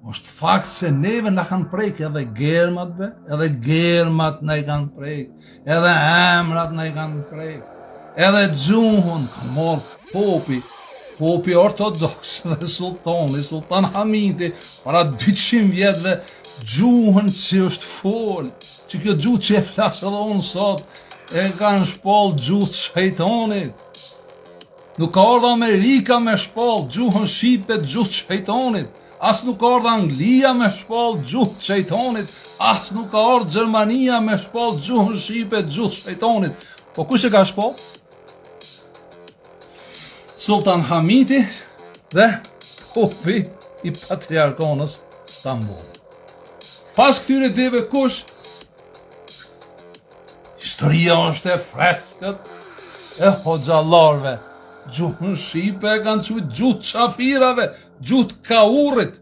është fakt se neve na kanë prek edhe germatve, edhe germat na I kanë prek, edhe emrat na I kanë prek, edhe gjuhën kanë marrë popi ortodoks dhe sultani, Sultan Hamiti, para 200 vjetëve, gjuhën që është folë, që kjo gjuhë që e flasë edhe unë sot, e kanë shpallë gjuhë shejtanit. Nuk ka ardhur Amerika me shpallë gjuhën shqipe gjuhë shejtanit, as nuk ka ardhur Anglia me shpallë gjuhë shejtanit, as nuk ka ardhur Gjermania me shpallë gjuhën shqipe gjuhë shejtanit. Po kush e ka shpallë? Sultan Hamiti dhe popi I patriarkanës Stamboll. Pas këtyre deve kush? Historia është e freskët e hoxhallarëve. Gjuhën shqipe e kanë quajtur gjuhë qafirave, gjuhë kaurit.